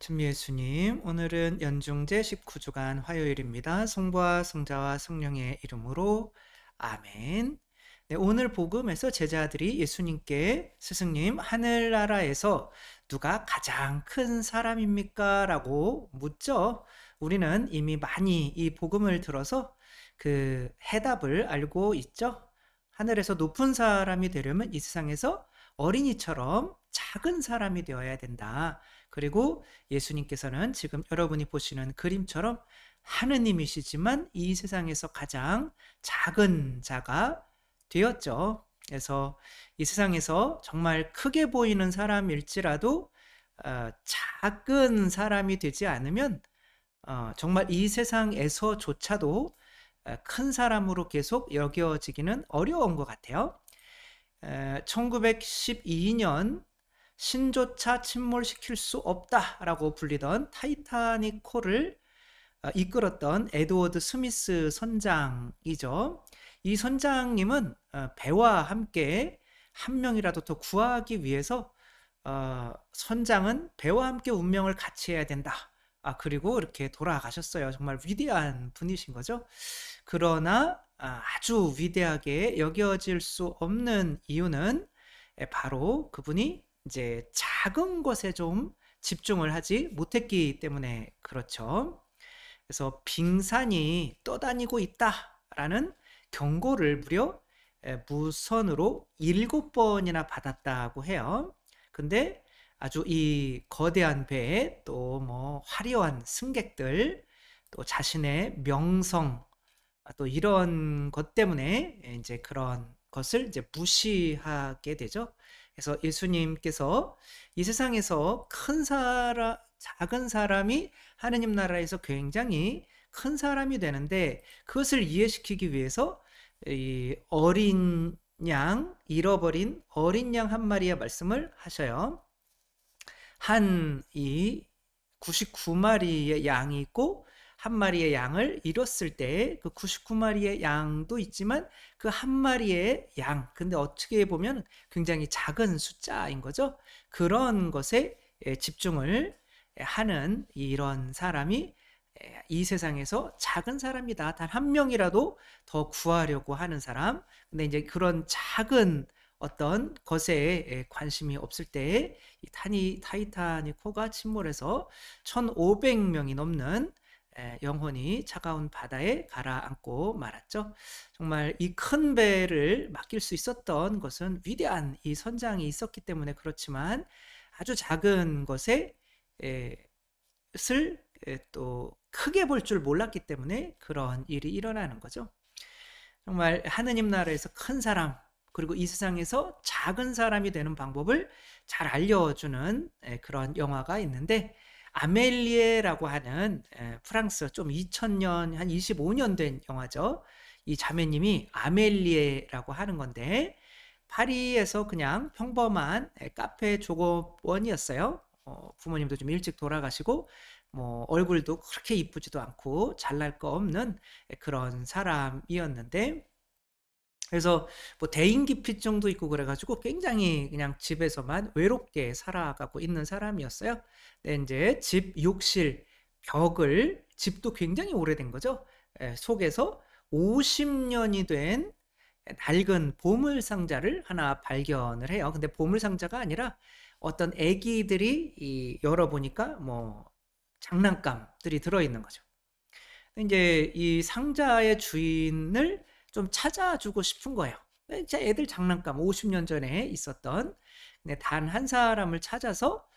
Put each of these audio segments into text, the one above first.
주 예수님, 오늘은 연중제 19주간 화요일입니다. 성부와 성자와 성령의 이름으로 아멘. 네, 오늘 복음에서 제자들이 예수님께 스승님, 하늘나라에서 누가 가장 큰 사람입니까? 라고 묻죠. 우리는 이미 많이 이 복음을 들어서 그 해답을 알고 있죠. 하늘에서 높은 사람이 되려면 이 세상에서 어린이처럼 작은 사람이 되어야 된다. 그리고 예수님께서는 지금 여러분이 보시는 그림처럼 하느님이시지만 이 세상에서 가장 작은 자가 되었죠. 그래서 이 세상에서 정말 크게 보이는 사람일지라도 작은 사람이 되지 않으면 정말 이 세상에서조차도 큰 사람으로 계속 여겨지기는 어려운 것 같아요. 1912년 신조차 침몰시킬 수 없다라고 불리던 타이타닉호를 이끌었던 에드워드 스미스 선장이죠. 이 선장님은 배와 함께 한 명이라도 더 구하기 위해서 선장은 배와 함께 운명을 같이 해야 된다. 그리고 이렇게 돌아가셨어요. 정말 위대한 분이신 거죠. 그러나 아주 위대하게 여겨질 수 없는 이유는 바로 그분이 이제 작은 것에 좀 집중을 하지 못했기 때문에 그렇죠. 그래서 빙산이 떠다니고 있다라는 경고를 무려 무선으로 7번이나 받았다고 해요. 근데 아주 이 거대한 배에 또 뭐 화려한 승객들, 또 자신의 명성, 또 이런 것 때문에 이제 그런 것을 이제 무시하게 되죠. 그래서 예수님께서 이 세상에서 큰 사람, 작은 사람이 하느님 나라에서 굉장히 큰 사람이 되는데, 그것을 이해시키기 위해서 이 어린 양, 잃어버린 어린 양 한 마리의 말씀을 하셔요. 한 이 99마리의 양이 있고 한 마리의 양을 잃었을 때 그 99마리의 양도 있지만 그 한 마리의 양, 근데 어떻게 보면 굉장히 작은 숫자인 거죠. 그런 것에 집중을 하는 이런 사람이 이 세상에서 작은 사람이다. 단 한 명이라도 더 구하려고 하는 사람. 근데 이제 그런 작은 어떤 것에 관심이 없을 때 이 타이타닉호가 침몰해서 1,500명이 넘는 영혼이 차가운 바다에 가라앉고 말았죠. 정말 이 큰 배를 맡길 수 있었던 것은 위대한 이 선장이 있었기 때문에 그렇지만, 아주 작은 것에 또 크게 볼 줄 몰랐기 때문에 그런 일이 일어나는 거죠. 정말 하느님 나라에서 큰 사람, 그리고 이 세상에서 작은 사람이 되는 방법을 잘 알려주는 그런 영화가 있는데, 아멜리에라고 하는 프랑스 좀 2000년 한 25년 된 영화죠. 이 자매님이 아멜리에라고 하는 건데, 파리에서 그냥 평범한 카페 종업원이었어요. 부모님도 좀 일찍 돌아가시고 뭐 얼굴도 그렇게 이쁘지도 않고 잘날 거 없는 그런 사람이었는데, 그래서 뭐 대인기피증도 있고 그래가지고 굉장히 그냥 집에서만 외롭게 살아가고 있는 사람이었어요. 근데 이제 집 욕실 벽을, 집도 굉장히 오래된 거죠. 속에서 50년이 된 낡은 보물상자를 하나 발견을 해요. 근데 보물상자가 아니라 어떤 애기들이 열어보니까 뭐 장난감들이 들어있는 거죠. 이제 이 상자의 주인을 좀 찾아주고 싶은 거예요. 진짜 애들 장난감 50년 전에 있었던. 근데 단 한 사람을 찾아서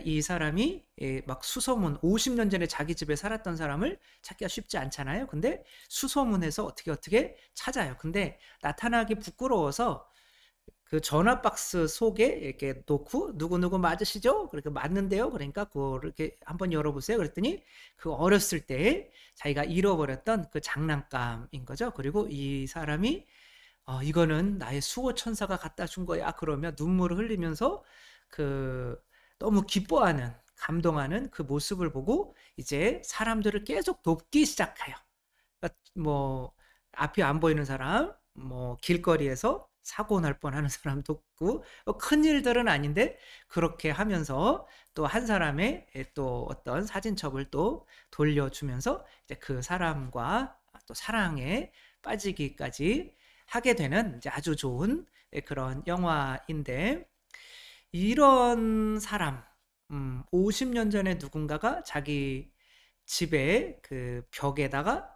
이 사람이 막 수소문, 50년 전에 자기 집에 살았던 사람을 찾기가 쉽지 않잖아요. 근데 수소문해서 어떻게 찾아요. 근데 나타나기 부끄러워서 그 전화 박스 속에 이렇게 놓고 누구누구 맞으시죠? 그렇게 맞는데요. 그러니까 그거를 이렇게 한번 열어보세요. 그랬더니 그 어렸을 때 자기가 잃어버렸던 그 장난감인 거죠. 그리고 이 사람이 이거는 나의 수호 천사가 갖다 준 거야. 그러면 눈물을 흘리면서 그 너무 기뻐하는, 감동하는 그 모습을 보고 이제 사람들을 계속 돕기 시작해요. 그러니까 뭐 앞이 안 보이는 사람, 뭐 길거리에서 사고 날 뻔하는 사람도 없고 큰 일들은 아닌데 그렇게 하면서 또 한 사람의 또 어떤 사진첩을 또 돌려주면서 이제 그 사람과 또 사랑에 빠지기까지 하게 되는 이제 아주 좋은 그런 영화인데 이런 사람 50년 전에 누군가가 자기 집에 그 벽에다가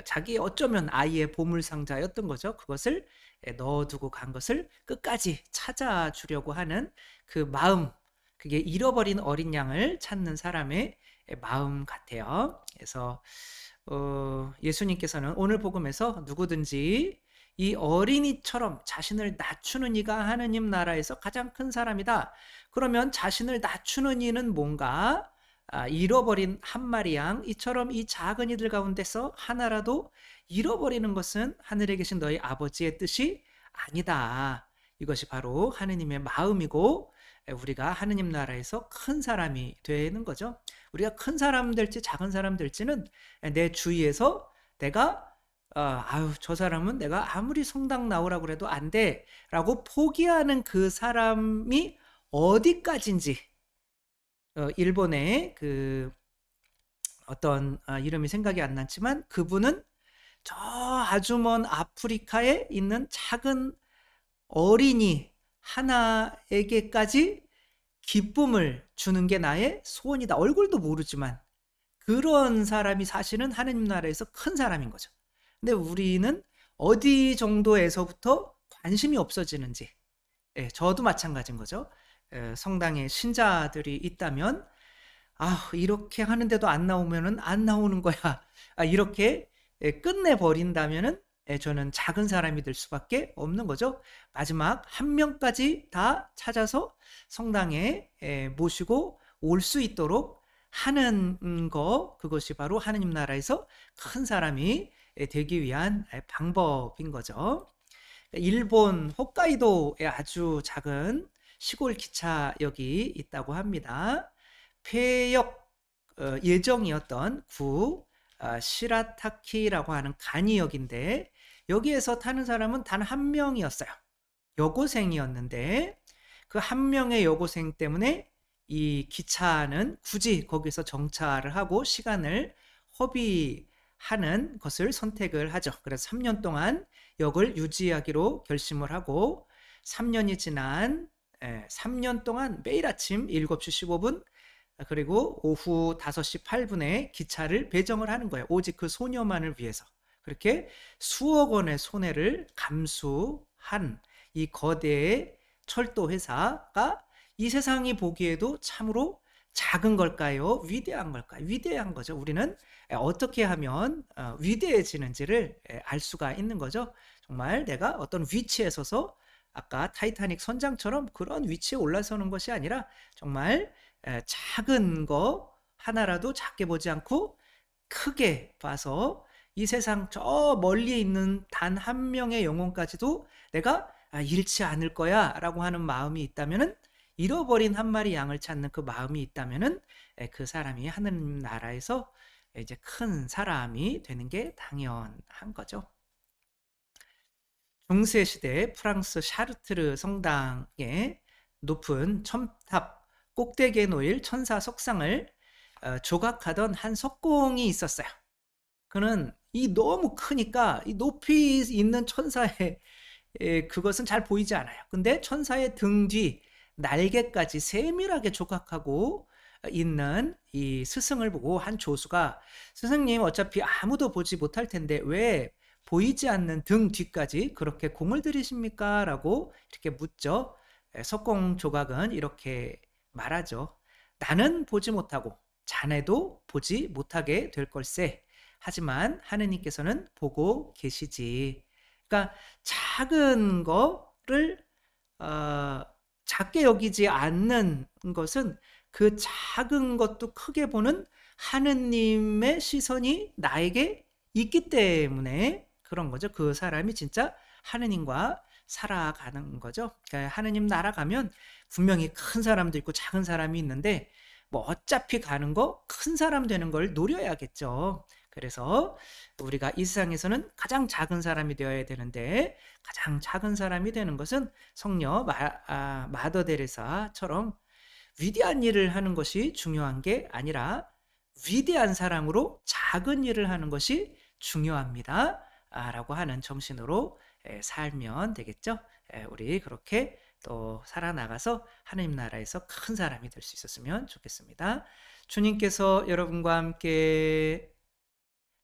자기 어쩌면 아이의 보물상자였던 거죠. 그것을 넣어두고 간 것을 끝까지 찾아주려고 하는 그 마음, 그게 잃어버린 어린 양을 찾는 사람의 마음 같아요. 그래서 예수님께서는 오늘 복음에서 누구든지 이 어린이처럼 자신을 낮추는 이가 하느님 나라에서 가장 큰 사람이다. 그러면 자신을 낮추는 이는 뭔가 잃어버린 한 마리 양, 이처럼 이 작은 이들 가운데서 하나라도 잃어버리는 것은 하늘에 계신 너희 아버지의 뜻이 아니다. 이것이 바로 하느님의 마음이고 우리가 하느님 나라에서 큰 사람이 되는 거죠. 우리가 큰 사람 될지 작은 사람 될지는 내 주위에서 내가 아유 저 사람은 내가 아무리 성당 나오라고 해도 안 돼 라고 포기하는 그 사람이 어디까지인지 일본의 그 어떤 이름이 생각이 안 났지만 그분은 저 아주 먼 아프리카에 있는 작은 어린이 하나에게까지 기쁨을 주는 게 나의 소원이다. 얼굴도 모르지만 그런 사람이 사실은 하느님 나라에서 큰 사람인 거죠. 근데 우리는 어디 정도에서부터 관심이 없어지는지, 저도 마찬가지인 거죠. 성당에 신자들이 있다면 이렇게 하는데도 안 나오면은 안 나오는 거야. 이렇게 끝내버린다면은 저는 작은 사람이 될 수밖에 없는 거죠. 마지막 한 명까지 다 찾아서 성당에 모시고 올 수 있도록 하는 거, 그것이 바로 하느님 나라에서 큰 사람이 되기 위한 방법인 거죠. 일본 홋카이도에 아주 작은 시골 기차역이 있다고 합니다. 폐역 예정이었던 구 시라타키라고 하는 간이역인데 여기에서 타는 사람은 단 한 명이었어요. 여고생이었는데 그 한 명의 여고생 때문에 이 기차는 굳이 거기서 정차를 하고 시간을 허비하는 것을 선택을 하죠. 그래서 3년 동안 역을 유지하기로 결심을 하고 3년이 지난 3년 동안 매일 아침 7시 15분 그리고 오후 5시 8분에 기차를 배정을 하는 거예요. 오직 그 소녀만을 위해서. 그렇게 수억 원의 손해를 감수한 이 거대의 철도 회사가 이 세상이 보기에도 참으로 작은 걸까요? 위대한 걸까요? 위대한 거죠. 우리는 어떻게 하면 위대해지는지를 알 수가 있는 거죠. 정말 내가 어떤 위치에 서서 아까 타이타닉 선장처럼 그런 위치에 올라서는 것이 아니라 정말 작은 거 하나라도 작게 보지 않고 크게 봐서 이 세상 저 멀리 있는 단 한 명의 영혼까지도 내가 잃지 않을 거야 라고 하는 마음이 있다면은 잃어버린 한 마리 양을 찾는 그 마음이 있다면은 그 사람이 하느님 나라에서 이제 큰 사람이 되는 게 당연한 거죠. 중세 시대 프랑스 샤르트르 성당에 높은 첨탑 꼭대기에 놓일 천사 석상을 조각하던 한 석공이 있었어요. 그는 이 너무 크니까 이 높이 있는 천사의 그것은 잘 보이지 않아요. 근데 천사의 등 뒤 날개까지 세밀하게 조각하고 있는 이 스승을 보고 한 조수가 스승님 어차피 아무도 보지 못할 텐데 왜 보이지 않는 등 뒤까지 그렇게 공을 들이십니까? 라고 이렇게 묻죠. 석공 조각은 이렇게 말하죠. 나는 보지 못하고 자네도 보지 못하게 될 걸세. 하지만 하느님께서는 보고 계시지. 그러니까 작은 거를 작게 여기지 않는 것은 그 작은 것도 크게 보는 하느님의 시선이 나에게 있기 때문에 그런 거죠. 그 사람이 진짜 하느님과 살아가는 거죠. 그러니까 하느님 나라 가면 분명히 큰 사람도 있고 작은 사람이 있는데 뭐 어차피 가는 거 큰 사람 되는 걸 노려야겠죠. 그래서 우리가 이 세상에서는 가장 작은 사람이 되어야 되는데 가장 작은 사람이 되는 것은 성녀 마더 데레사처럼 위대한 일을 하는 것이 중요한 게 아니라 위대한 사랑으로 작은 일을 하는 것이 중요합니다. 라고 하는 정신으로 살면 되겠죠. 우리 그렇게 또 살아나가서 하나님 나라에서 큰 사람이 될 수 있었으면 좋겠습니다. 주님께서 여러분과 함께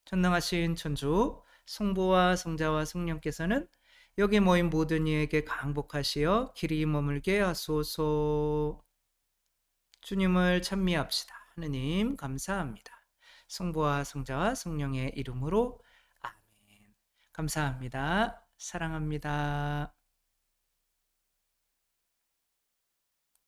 전능하신 천주 성부와 성자와 성령께서는 여기 모인 모든 이에게 강복하시어 길이 머물게 하소서. 주님을 찬미합시다. 하느님 감사합니다. 성부와 성자와 성령의 이름으로 아멘. 감사합니다. 사랑합니다.